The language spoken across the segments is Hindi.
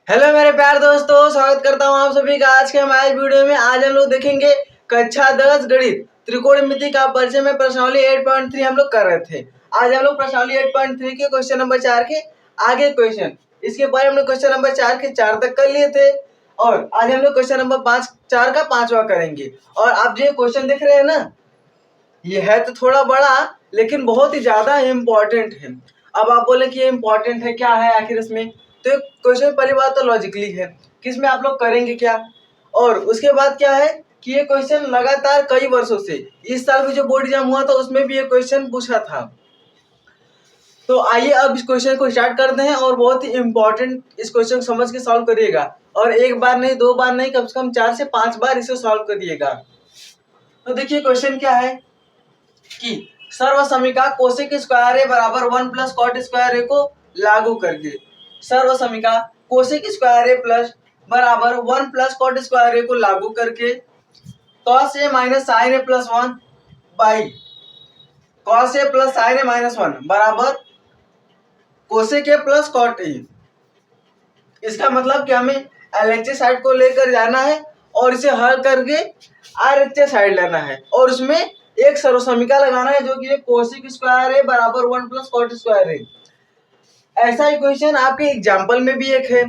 हेलो मेरे प्यार दोस्तों, स्वागत करता हूँ आप सभी का आज के हमारे वीडियो में। आज हम लोग देखेंगे कक्षा 10 गणित त्रिकोणमिति का परिचय में प्रश्नावली 8.3 हम लोग कर रहे थे। आज हम लोग प्रश्नावली 8.3 के क्वेश्चन नंबर 4 के आगे क्वेश्चन, इसके पहले हम लोग क्वेश्चन नंबर 4 के 4 तक कर लिए थे और आज हम लोग क्वेश्चन नंबर 4 का 5वां करेंगे। और आप जो क्वेश्चन देख रहे हैं ना, ये है तो थोड़ा बड़ा लेकिन बहुत ही ज्यादा इम्पोर्टेंट है। अब आप बोले कि ये इम्पोर्टेंट है, क्या है आखिर इसमें? तो क्वेश्चन पहली बात तो लॉजिकली है कि इसमें आप लोग करेंगे क्या, और उसके बाद क्या है कि ये क्वेश्चन लगातार कई वर्षों से, इस साल भी जो बोर्ड एग्जाम हुआ था उसमें भी ये क्वेश्चन पूछा था। तो आइए अब इस क्वेश्चन को स्टार्ट करते हैं और बहुत ही इम्पोर्टेंट इस क्वेश्चन समझ के सॉल्व करिएगा। और एक बार नहीं, दो बार नहीं, कम से कम 4 से 5 बार इसे सॉल्व करिएगा। तो देखिए क्वेश्चन क्या है कि सर्व समीका कोसेक स्क्वायर ए बराबर 1 प्लस कॉट स्क्वायर ए को लागू करके, सर्व समीका कोसेक स्क्वायर ए प्लस बराबर 1 प्लस कॉट स्क्वायर ए को लागू करके cos A minus sine A plus 1 by cos A plus sine A minus 1 बराबर cosec A plus cot A. इसका मतलब कि हमें एलएचएस साइड को लेकर जाना है और इसे हल करके आरएचएस साइड लेना है और उसमें एक सर्व समीका लगाना है जो कि कोसेक स्क्वायर ए बराबर 1 प्लस कॉट स्क्वायर ए। ऐसा ही क्वेश्चन आपके एग्जाम्पल में भी एक है,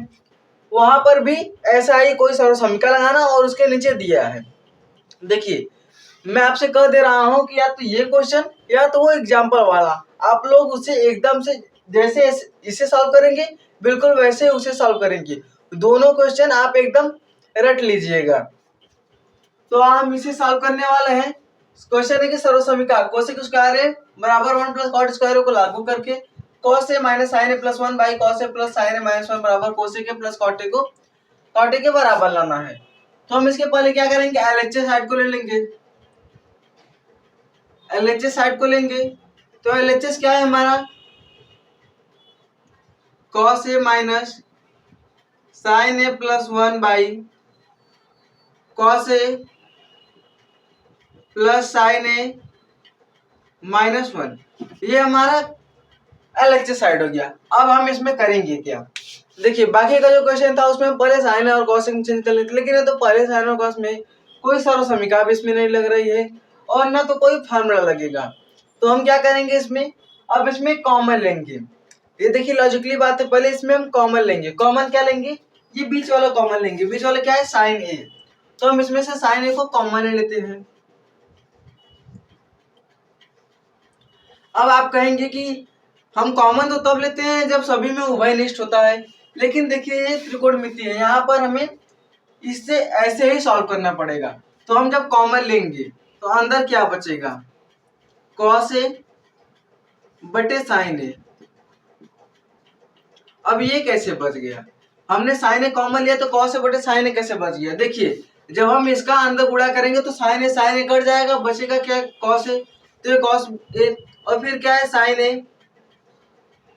वहां पर भी ऐसा ही कोई सर्व समीका लगाना और उसके नीचे दिया है। देखिए मैं आपसे कह दे रहा हूं कि या तो ये क्वेश्चन या तो वो एग्जाम्पल वाला, आप लोग उसे एकदम से जैसे इसे सॉल्व करेंगे बिल्कुल वैसे उसे सॉल्व करेंगे। दोनों क्वेश्चन आप एकदम रट लीजिएगा। तो हम इसे सॉल्व करने वाले हैं। क्वेश्चन है कि सर्व समीका कोसेक स्क्वायर ए बराबर 1 प्लस कॉट स्क्वायर ए को लागू करके cos A minus sine A plus 1 by cos A plus sine A minus 1 बराबर cosec A plus cot A को कॉट ए के बराबर लाना है। तो हम इसके पहले क्या करेंगे, एलएचएस साइड को ले लेंगे। एलएचएस साइड को लेंगे तो एलएचएस क्या है हमारा, cos A minus sine A plus 1 by cos A plus sine A minus 1, ये हमारा एलएचएस साइड हो गया। अब हम इसमें करेंगे क्या, देखिए बाकी का जो क्वेश्चन था उसमें पहले साइन और कॉस चेंज कर लेते, लेकिन ये तो पहले साइन और कॉस में कोई सर्व समीका भी इसमें नहीं लग रही है और ना तो कोई फार्मूला लगेगा। तो हम क्या करेंगे इसमें, अब इसमें कॉमन लेंगे। ये देखिए लॉजिकली बात है, पहले इसमें हम कॉमन लेंगे। कॉमन क्या लेंगे, ये बीच वाला कॉमन लेंगे। बीच वाला क्या है, साइन ए। तो हम इसमें से साइन ए को कॉमन ले लेते हैं। अब आप कहेंगे कि हम कॉमन तो तब लेते हैं जब सभी में उभयनिष्ठ होता है, लेकिन देखिए ये त्रिकोणमिति है, यहाँ पर हमें इससे ऐसे ही सॉल्व करना पड़ेगा। तो हम जब कॉमन लेंगे तो अंदर क्या बचेगा, कॉस ए बटे साइन ए। अब ये कैसे बच गया, हमने साइन ए कॉमन लिया तो कॉस ए बटे साइन ए कैसे बच गया? देखिए जब हम इसका अंदर गुणा करेंगे तो साइन ए कट जाएगा, बचेगा क्या, कॉस ए। तो ये कॉस ए और फिर क्या है साइन ए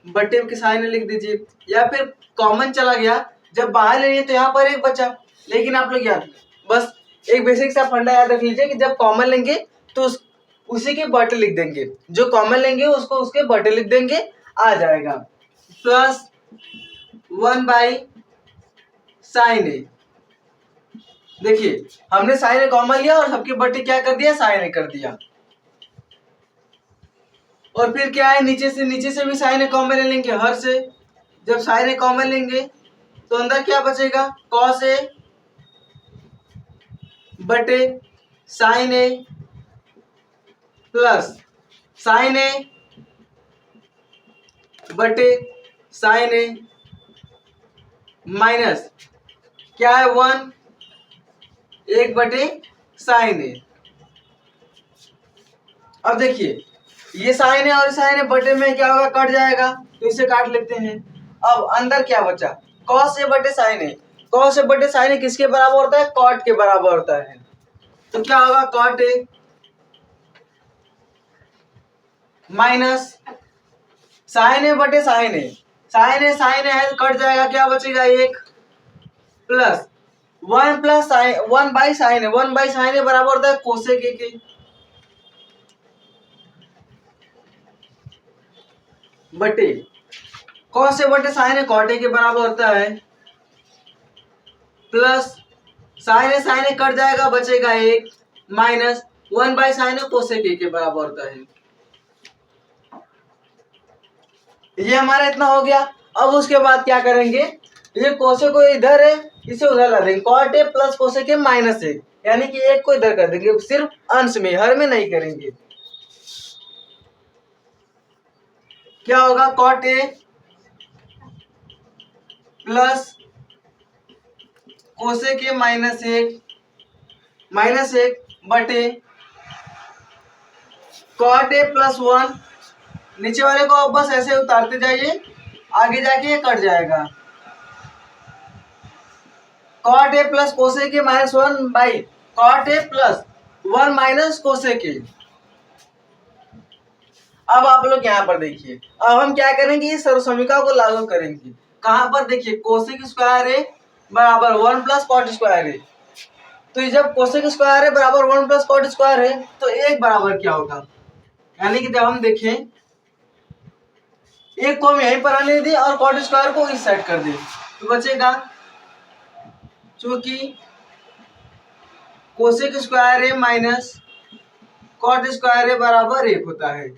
बटे के साइन ए लिख दीजिए, या फिर कॉमन चला गया जब बाहर ले लिए तो यहाँ पर एक बचा। लेकिन आप लोग याद, बस एक बेसिक सा फंडा याद रख लीजिए कि जब कॉमन लेंगे तो उसी के बटे लिख देंगे, जो कॉमन लेंगे उसको उसके बटे लिख देंगे, आ जाएगा प्लस 1 बाई साइन ए। देखिए हमने साइन ए कॉमन लिया और सबके बटे क्या कर दिया, साइन ए कर दिया। और फिर क्या है, नीचे से भी साइन ए कॉमन ले लेंगे हर से। जब साइन ए कॉमन लेंगे तो अंदर क्या बचेगा, कॉस ए बटे साइन ए प्लस साइन ए बटे साइन ए माइनस क्या है 1 1 बटे साइन ए। अब देखिए ये साइन है और साइन है बटे में क्या होगा, कट जाएगा, तो इसे काट लेते हैं। अब अंदर क्या बचा, कॉस ए बटे साइन ए। कॉस ए बटे साइन ए किसके बराबर होता है, कॉट के बराबर होता है। तो क्या होगा, कॉट ए माइनस साइन ए बटे साइन ए। साइन ए है तो कट जाएगा, क्या बचेगा, 1 plus 1 plus sine 1 by sine a. 1 by sine a बराबर होता है कोसेक ए के। बटे कॉस ए बटे साइन ए कॉट ए के बराबर होता है प्लस साइन ए कट जाएगा, बचेगा 1 minus 1/sin A cosec a के बराबर होता है। ये हमारा इतना हो गया। अब उसके बाद क्या करेंगे, ये कोसेक को इधर है, इसे उधर ला देंगे, कॉट ए प्लस कोसेक ए माइनस 1, यानी कि एक को इधर कर देंगे, सिर्फ अंश में, हर में नहीं करेंगे। क्या होगा, कॉट ए प्लस कोसेक ए माइनस एक बटे कॉट ए प्लस 1, नीचे वाले को अब बस ऐसे उतारते जाइए, आगे जाके ये कट जाएगा, cot A plus cosec A minus 1 by cot A plus 1 minus cosec A. अब आप लोग यहाँ पर देखिए, अब हम क्या करेंगे, इस सर्वसमीका को लागू करेंगे। कहाँ पर देखिए, कोसेक स्क्वायर ए बराबर 1 प्लस कॉट स्क्वायर ए। तो जब कोसेक स्क्वायर ए बराबर 1 प्लस कॉट स्क्वायर है तो एक बराबर क्या होगा, यानी कि जब हम देखें, एक को हम यहीं पर आने दें और कॉट स्क्वायर को इस साइड कर दें, तो बचेगा, चूंकि cosec square A minus cot square A बराबर 1 होता है।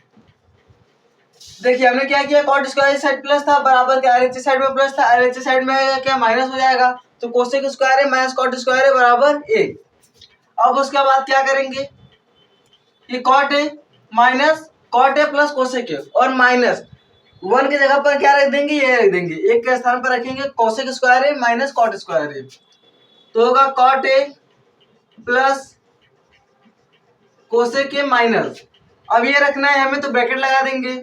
देखिए हमने क्या किया, कॉट स्क्वायर इस साइड प्लस था, बराबर क्या LHS साइड में प्लस था, LHS साइड में क्या माइनस हो जाएगा, तो cosec square A minus cot square A बराबर 1। अब उसके बाद क्या करेंगे कि cot A minus cot A plus cosec ए, और माइनस 1 की जगह पर क्या रख देंगे, ये रख देंगे, एक के स्थान पर रखेंगे कोसेक स्क्वायर ए माइनस कॉट स्क्वायर ए, तो होगा कॉट ए प्लस कोसेक ए माइनस, अब ये रखना है हमें तो ब्रैकेट लगा देंगे,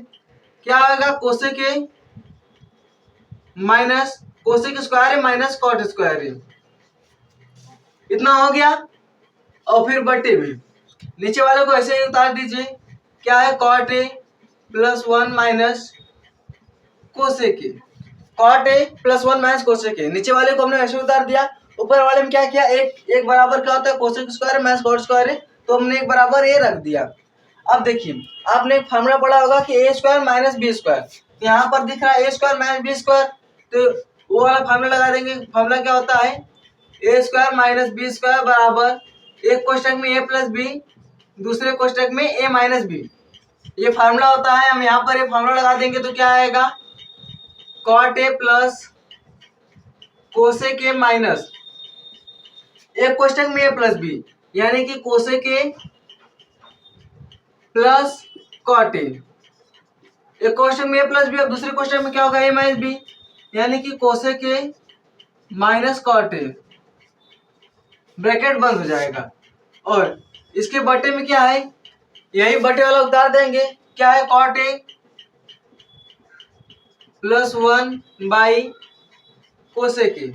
क्या होगा, cosec A minus cosec square A minus cot square a, इतना हो गया। और फिर बटे में नीचे वाले को ऐसे ही उतार दीजिए, क्या है, cot A plus 1 minus cosec A, cot A plus 1 minus cosec A, नीचे वाले को हमने ऐसे उतार दिया, ऊपर वाले में क्या किया, एक बराबर क्या होता है, cosec square minus cot square ए, तो हमने एक बराबर ए रख दिया। अब देखिए आपने एक फार्मूला पढ़ा होगा कि ए स्क्वायर माइनस बी स्क्वायर, यहाँ पर दिख रहा है ए स्क्वायर माइनस बी स्क्वायर, तो वो वाला फार्मूला लगा देंगे। फार्मूला क्या होता है, ए स्क्वायर माइनस बी स्क्वायर बराबर, एक कोष्टक में ए प्लस बी, दूसरे कोष्टक में ए माइनस बी, ये फार्मूला होता है। हम यहाँ पर ये फार्मूला लगा देंगे तो क्या आएगा, कॉट ए प्लस कोसेक ए माइनस, एक कोष्टक में ए प्लस बी, यानी कि cosec A plus cot A, एक क्वेश्चन में ए प्लस बी, अब दूसरे क्वेश्चन में क्या होगा, ए माइनस बी, यानी कि cosec A minus cot A, bracket बंद हो जाएगा, और इसके बटे में क्या है, यही बटे वाला उतार देंगे, क्या है, cot A plus 1 by cosec A.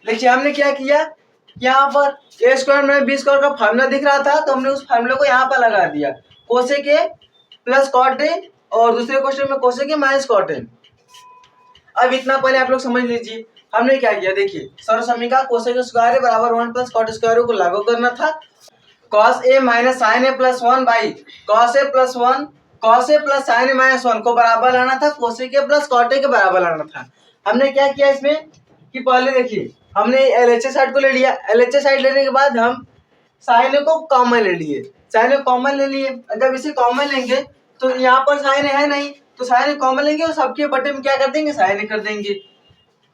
देखिए हमने क्या किया, यहाँ पर ए स्क्वायर में बी स्क्वायर का फार्मूला दिख रहा था, तो हमने उस फार्मूले को यहाँ पर लगा दिया, cosec A plus cot A, और दूसरे क्वेश्चन में cosec A minus cot A. अब इतना पहले आप लोग समझ लीजिए, हमने क्या किया, देखिए सर्वसमीका कोसेक स्क्वायर ए बराबर 1 प्लस कॉट स्क्वायर को लागू करना था, cos A minus sine A plus 1 by cos A plus 1, cos A plus sine A minus 1 को बराबर लाना था, cosec A plus cot A के बराबर लाना था। हमने क्या किया इसमें कि पहले देखिए हमने LHS साइड को ले लिया, LHS साइड लेने के बाद हम साइन को कॉमन ले लिए, साइन कॉमन ले लिए, जब इसे कॉमन लेंगे तो यहाँ पर साइन है नहीं, तो साइन कॉमन लेंगे और सबके बटे में क्या कर देंगे, साइन कर देंगे,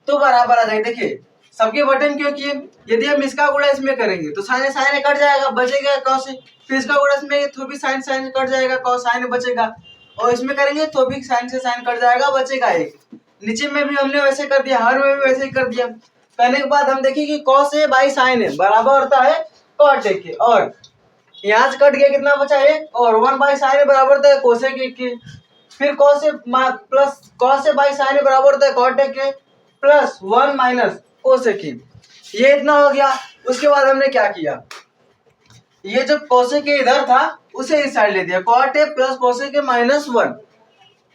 तो बराबर आ जाएगा। देखिए सबके बटे में क्यों किए, यदि हम इसका गुणा इसमें करेंगे तो साइन कट जाएगा, बचेगा कॉस, फिर इसका गुणा इसमें तो भी साइन कट जाएगा, कॉस साइन बचेगा, और इसमें करेंगे तो भी साइन से साइन कट जाएगा, बचेगा एक। नीचे में भी हमने वैसे कर दिया, हर में भी वैसे ही कर दिया। करने के बाद हम देखें कि cos a by sine a बराबर होता है कॉट ए के, और यहाँ से कट गया, कितना बचा एक, और 1 बाई साइन ए बराबर होता है कोसेक ए के, फिर cos A plus cos a by sine a बराबर होता है कॉट ए के प्लस 1 माइनस कोसेक ए, ये इतना हो गया। उसके बाद हमने क्या किया, ये जो कोसेक ए इधर था उसे इस साइड ले दिया, कॉट ए प्लस कोसेक ए माइनस 1।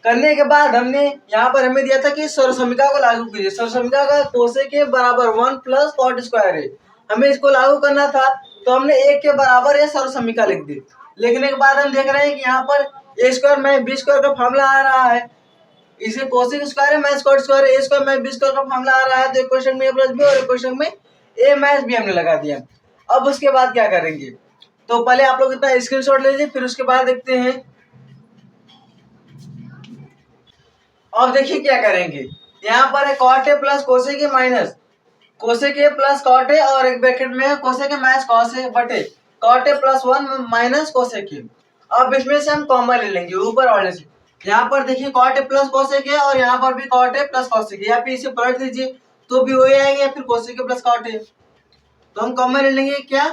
करने के बाद हमने यहाँ पर हमें दिया था कि सर्वसमीका को लागू कीजिए, सर्वसमीका का कोसेक ए बराबर 1 प्लस कॉट स्क्वायर ए, हमें इसको लागू करना था, तो हमने 1 के बराबर ये सर्वसमीका लिख दी। लिखने के बाद हम देख रहे हैं कि यहाँ पर A square minus B square का फार्मूला आ रहा है, इसे कोसेक स्क्वायर है माइनस कॉट स्क्वायर, ए स्क्वायर माइनस बी स्क्वायर का फार्मूला आ रहा है, तो एक क्वेश्चन में ए प्लस बी और एक क्वेश्चन में ए मैच बी हमने लगा दिया। अब उसके बाद क्या करेंगे, तो पहले आप लोग इतना स्क्रीनशॉट ले लीजिए, फिर उसके बाद देखते हैं। अब देखिए क्या करेंगे, यहाँ पर है cot A plus cosec A minus cosec A plus cot A और एक ब्रैकेट में है cosec A minus cos A बटे cot A plus 1 minus cosec A. अब इसमें से हम कॉमन ले लेंगे ऊपर वाले से। यहाँ पर देखिए कॉट ए प्लस कोसेक ए और यहाँ पर भी cot A plus cosec A, या फिर इसे पलट दीजिए तो भी वही आएंगे, या फिर cosec A plus cot A. तो हम कॉमन ले लेंगे क्या,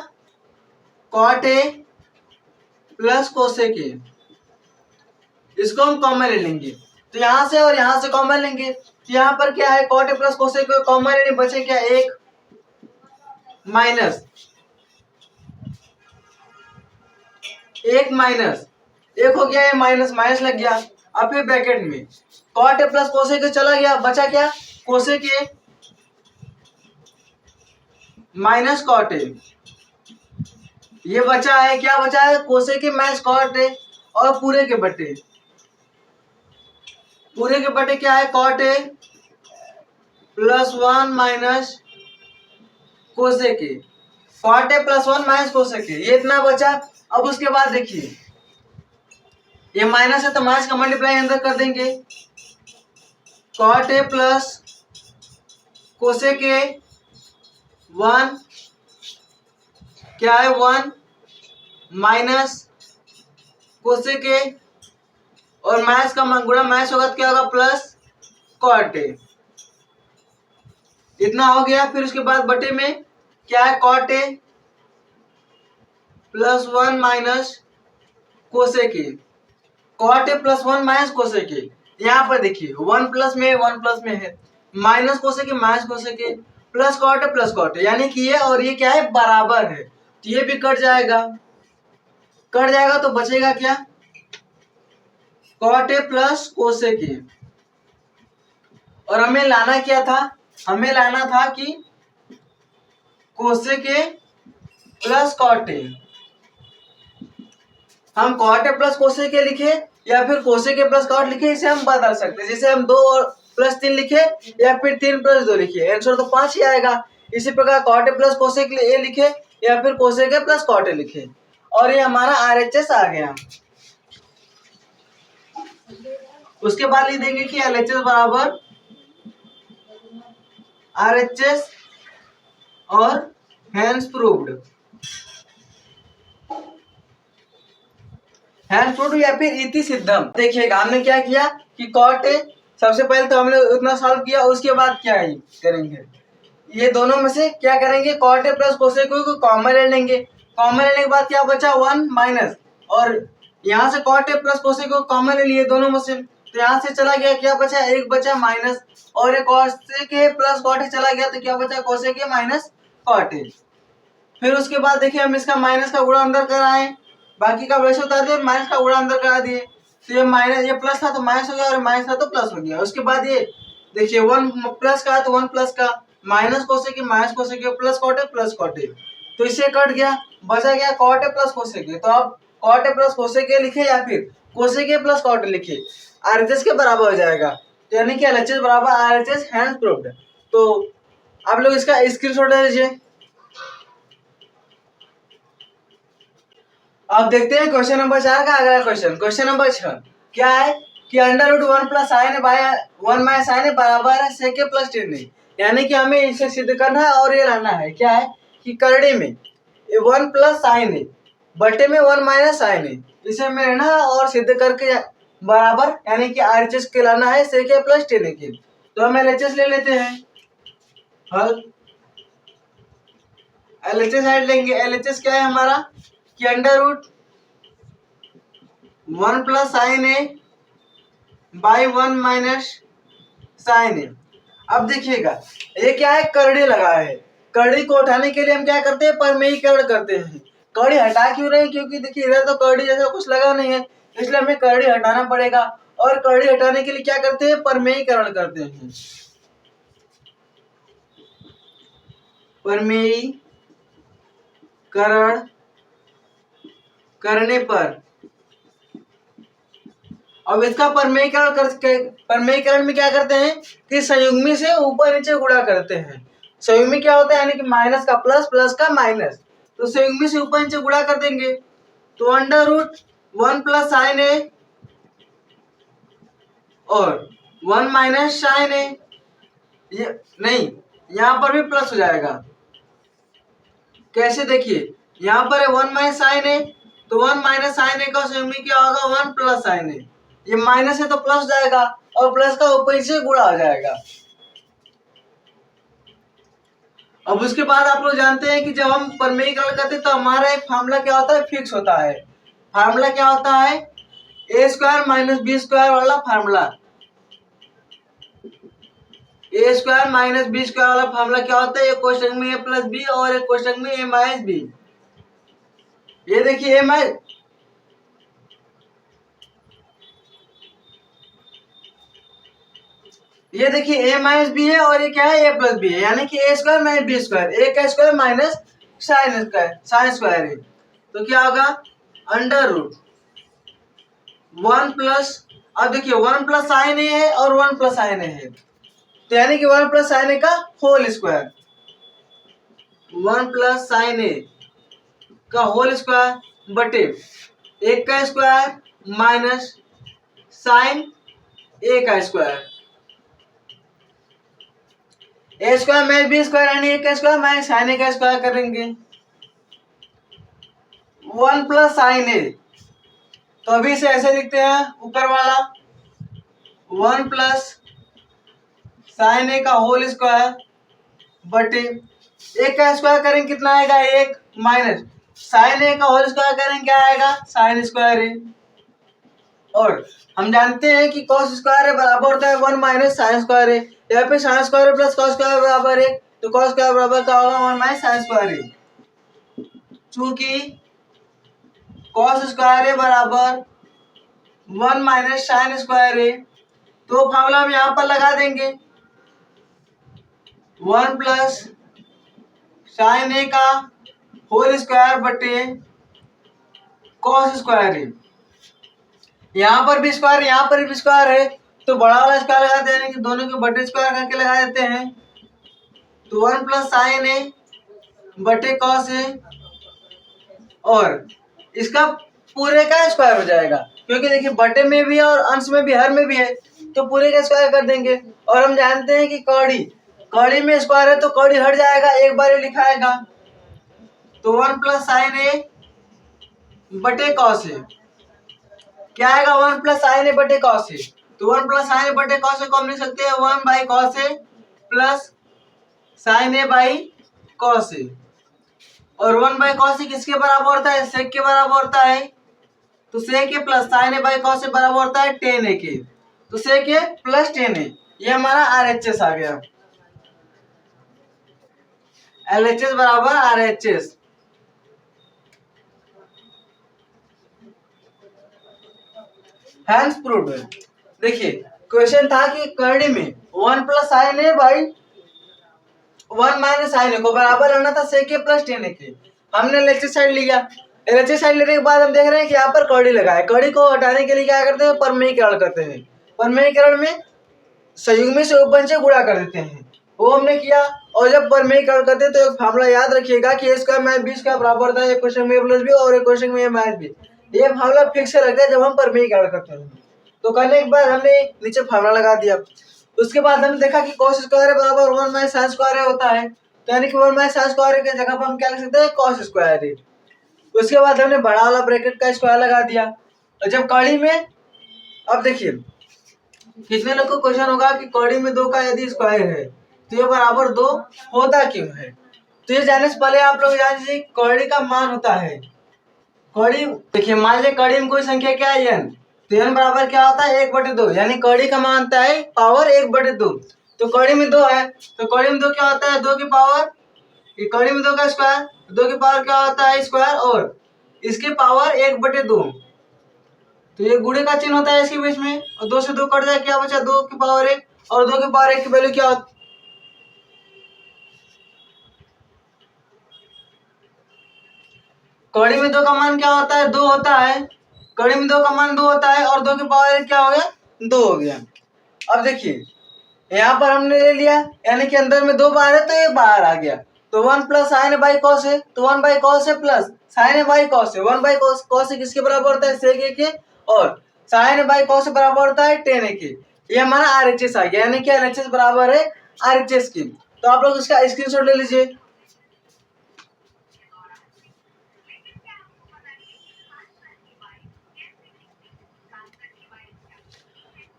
cot A plus cosec A, इसको हम कॉमन ले लेंगे। तो यहाँ से और यहाँ से कॉमन लेंगे, तो यहाँ पर क्या है, cot A plus cosec A common लेने बचे क्या, एक माइनस एक हो गया, ये माइनस माइनस लग गया। अब फिर ब्रैकेट में cot A plus cosec A चला गया, बचा क्या, cosec A minus cot A, ये बचा है, क्या बचा है, cosec A minus cot A और पूरे के बटे क्या है, cot A plus 1 minus cosec A, cot A plus 1 minus cosec A, ये इतना बचा। अब उसके बाद देखिए ये माइनस है तो माइनस का मल्टीप्लाई अंदर कर देंगे, cot A plus cosec A 1 क्या है 1 माइनस कोसेक ए और माइनस का गुणा माइनस होगा तो क्या होगा, प्लस कॉट ए, इतना हो गया। फिर उसके बाद बटे में क्या है, cot A plus 1 minus cosec A, cot A plus 1 minus cosec A. यहाँ पर देखिए 1 प्लस में है minus cosec A minus cosec A plus cot A, यानी कि ये और ये क्या है, बराबर है, तो ये भी कट जाएगा तो बचेगा क्या, कॉट ए प्लस कोसेक ए। और हमें लाना क्या था, हमें लाना था कि cosec A plus cot a. हम कॉट ए प्लस कोसेक ए लिखे या फिर कोसेक ए प्लस कॉट लिखे, इसे हम बदल सकते हैं, जैसे हम 2 और प्लस 3 लिखे या फिर 3 प्लस 2 लिखे, आंसर तो 5 ही आएगा। इसी प्रकार कॉट ए प्लस कोसेक ए लिखे या फिर cosec A plus cot A लिखे, और ये हमारा RHS आ गया। उसके बाद लिख देंगे कि LHS बराबर RHS और हैंस प्रूव्ड या फिर इति सिद्धम। देखिएगा हमने क्या किया कि कॉट ए, सबसे पहले तो हमने उतना सॉल्व किया, उसके बाद क्या है करेंगे, ये दोनों में से क्या करेंगे, cot A plus cosec A को कॉमन ले लेंगे, कॉमन लेने के बाद क्या बचा 1 माइनस, और यहाँ से कॉट ए प्लस कोसेक को कॉमन ले लिए दोनों में से, तो यहाँ से चला गया, क्या बचा, एक बचा माइनस, और एक cosec A plus cot A चला गया तो क्या बचा, cosec A minus cot A. फिर उसके बाद देखिए हम इसका माइनस का गुणा अंदर कराए, बाकी का वैसे उतार दिए, माइनस का गुणा अंदर करा दिए, तो ये माइनस, ये प्लस था तो माइनस हो गया और माइनस था तो प्लस हो गया। उसके बाद ये देखिए 1 प्लस का तो 1 प्लस का minus cosec A minus cosec A plus cot A, तो इससे कट गया, बचा गया cot A plus cosec A. तो अब कॉट ए प्लस कोसेक ए लिखे या फिर cosec A plus cot A लिखे, RHS के बराबर हो जाएगा, तो यानी कि LHS बराबर RHS हैंस प्रूव्ड। तो आप लोग इसका स्क्रीनशॉट ले लीजिए। अब देखते हैं क्वेश्चन नंबर 4 का अगला क्वेश्चन नंबर 6 क्या है कि under root 1 plus sine by 1 minus sine बराबर है सेक ए प्लस टेन ए, यानी कि हमें इसे सिद्ध करना है और ये लाना है क्या है कि करड़े में 1 प्लस साइन ए बटे में 1 माइनस साइन ए, इसे हमें लेना है और सिद्ध करके बराबर यानी कि RHS के लाना है सेक ए प्लस टेन ए के। तो हम LHS ले लेते हैं, हल LHS साइड लेंगे। LHS क्या है हमारा कि under root 1 plus sine a by 1 minus sine a. अब देखिएगा ये क्या है, करड़ी लगा है, करड़ी को उठाने के लिए हम क्या करते हैं, परमेयीकरण करते हैं। कड़ी हटा क्यों रहे हैं, क्योंकि देखिए इधर तो करड़ी जैसा कुछ लगा नहीं है, इसलिए हमें करड़ी हटाना पड़ेगा, और करड़ी हटाने के लिए क्या करते हैं, परमेयीकरण करते हैं। परमेयीकरण करने पर अब इसका परमेयीकरण में क्या करते हैं कि संयुग्मी से ऊपर नीचे गुणा करते हैं, संयुग्मी क्या होता है, यानी कि माइनस का प्लस, प्लस का माइनस, तो संयुग्मी से ऊपर नीचे गुणा कर देंगे, तो अंडर रूट 1 प्लस साइन ए और 1 माइनस साइन ए, ये नहीं, यहाँ पर भी प्लस हो जाएगा। कैसे, देखिए यहाँ पर है 1 माइनस साइन ए, तो 1 माइनस साइन ए का संयुग्मी क्या होगा, 1 प्लस साइन ए, ये माइनस है तो प्लस हो जाएगा और प्लस का ऊपर से गुणा हो जाएगा। अब उसके बाद आप लोग जानते हैं कि जब हम परमेयीकरण करते हैं तो हमारा एक फार्मूला क्या होता है, फिक्स होता है। फार्मूला क्या होता है, ए स्क्वायर माइनस बी स्क्वायर वाला फार्मूला। ए स्क्वायर माइनस बी स्क्वायर वाला फार्मूला क्या होता है, एक क्वेश्चन में ए प्लस बी और एक क्वेश्चन में ए माइनस बी। ये देखिए ये देखिए ए माइनस बी है और ये क्या है, ए प्लस बी है, यानी कि ए स्क्वायर माइनस बी स्क्वायर, ए का स्क्वायर माइनस साइन स्क्वायर है, तो क्या होगा अंडर रूट 1 प्लस, अब देखिए 1 प्लस साइन ए है और 1 प्लस साइन ए है, तो यानी कि 1 प्लस साइन ए का होल स्क्वायर, 1 प्लस साइन ए का होल स्क्वायर बटे एक का स्क्वायर माइनस साइन ए का स्क्वायर, ए स्क्वायर माइनस बी स्क्वायर यानी ए का स्क्वायर माइनस साइन ए का स्क्वायर करेंगे, 1 प्लस साइन ए, तो अभी इसे ऐसे लिखते हैं ऊपर वाला 1 प्लस साइन ए का होल स्क्वायर बटे एक का स्क्वायर करेंगे कितना आएगा, एक माइनस साइन ए का होल स्क्वायर करेंगे क्या आएगा, साइन स्क्वायर ए, और हम जानते हैं कि कॉस स्क्वायर है बराबर होता है 1 माइनस साइन स्क्वायर है, यहाँ पे sine square plus cos square बराबर है, तो कॉस स्क्वायर बराबर क्या होगा 1 माइनस साइन स्क्वायर है, चूंकि कॉस स्क्वायर है बराबर 1 माइनस साइन स्क्वायर है, तो फार्मूला हम यहाँ पर लगा देंगे 1 प्लस साइन ए का होल स्क्वायर बटे कॉस स्क्वायर है, यहाँ पर भी स्क्वायर यहाँ पर भी स्क्वायर है, तो बड़ा वाला स्क्वायर लगा देने कि दोनों के बटे स्क्वायर करके लगा देते हैं, तो 1 प्लस साइन ए बटे कॉस ए और इसका पूरे का स्क्वायर हो जाएगा, क्योंकि देखिए बटे में भी है और अंश में भी, हर में भी है, तो पूरे का स्क्वायर कर देंगे। और हम जानते हैं कि कौड़ी में स्क्वायर है तो कौड़ी हट जाएगा, एक बार ही लिखाएगा, तो 1 प्लस साइन ए बटे कॉस ए क्या आएगा, 1 प्लस साइन ए बटे कॉस ए, तो 1 प्लस साइन ए बटे कॉस ए को हम लिख सकते हैं 1 by cos A plus sine a by cos a, और 1 बाई कॉस ए किसके बराबर होता है, सेक के बराबर होता है, तो sec a plus sine a by cos a बराबर होता है टेन ए के, तो सेक ए प्लस टेन ए, ये हमारा RHS आ गया, LHS बराबर RHS। Hence proved. देखिए क्वेश्चन था कि कड़ी में 1 plus sine a by 1 minus sine a को बराबर रहना था सेक ए प्लस टेन ए के, हमने LHS साइड लिया, LHS साइड लेने के बाद हम देख रहे हैं कि यहाँ पर कड़ी लगा है, कड़ी को हटाने के लिए क्या करते हैं, परमेयीकरण करते हैं, परमेयीकरण में संयुग्मी से ऊपर से गुणा कर देते हैं, वो हमने किया, और जब परमेयीकरण करते हैं तो एक फार्मूला याद रखिएगा कि ए स्क्वायर माइनस बी स्क्वायर बराबर होता है एक क्वेश्चन में ए प्लस बी और एक क्वेश्चन में ए माइनस बी, ये फार्मूला फिक्स से रखते हैं जब हम परमेयीकरण करते हैं। तो करने के बाद हमने नीचे फार्मूला लगा दिया, उसके बाद हमने देखा कि कॉस स्क्वायर बराबर 1 माइनस साइन स्क्वायर होता है, तो यानी कि 1 माइनस साइन स्क्वायर की जगह पर हम क्या लिख सकते हैं, कॉस स्क्वायर है। उसके बाद हमने बड़ा वाला ब्रैकेट का स्क्वायर लगा दिया, और जब कड़ी में, अब देखिए कितने लोग को क्वेश्चन होगा कि कड़ी में 2 का यदि स्क्वायर है तो ये बराबर 2 होता क्यों है, तो ये जानने से पहले आप लोग जान लीजिए कड़ी का मान होता है, कड़ी देखिए मान लीजिए कड़ी में कोई संख्या क्या है n, तो n बराबर क्या होता है 1/2, यानी कड़ी का मान होता है पावर 1/2, तो कड़ी में 2 है तो कड़ी में 2 क्या होता है 2 की पावर, ये कड़ी में 2 का स्क्वायर, 2 की पावर क्या होता है स्क्वायर, और इसकी पावर 1/2, तो ये गुणे का चिन्ह होता है इसके बीच में, और 2 से 2 कट जाए क्या बचा 2 की पावर 1, और 2 की पावर 1 की वैल्यू क्या होती, कड़ी में 2 का मान क्या होता है 2 होता है, कड़ी में 2 का मान 2 होता है और 2 की पावर 1 क्या हो गया 2 हो गया। अब देखिए यहाँ पर हमने ले लिया, यानी कि अंदर में 2 बार है तो 1 बाहर आ गया। तो 1 प्लस साइन बाई कॉस है, तो 1 बाई कॉस है प्लस साइन बाई कॉस है। 1 बाई कॉस किसके बराबर होता है, सेक ए के, और साइन बाई कॉस बराबर होता है टेन ए के। ये हमारा RHS आ गया, यानी कि RHS बराबर है RHS की। तो आप लोग इसका स्क्रीनशॉट ले लीजिए।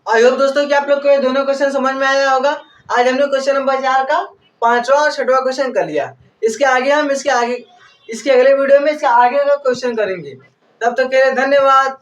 आई होप दोस्तों कि आप लोग को ये दोनों क्वेश्चन समझ में आया होगा। आज हमने क्वेश्चन नंबर 4 का 5वां और 6वां क्वेश्चन कर लिया। इसके अगले वीडियो में इसके आगे का क्वेश्चन करेंगे। तब तक के लिए धन्यवाद।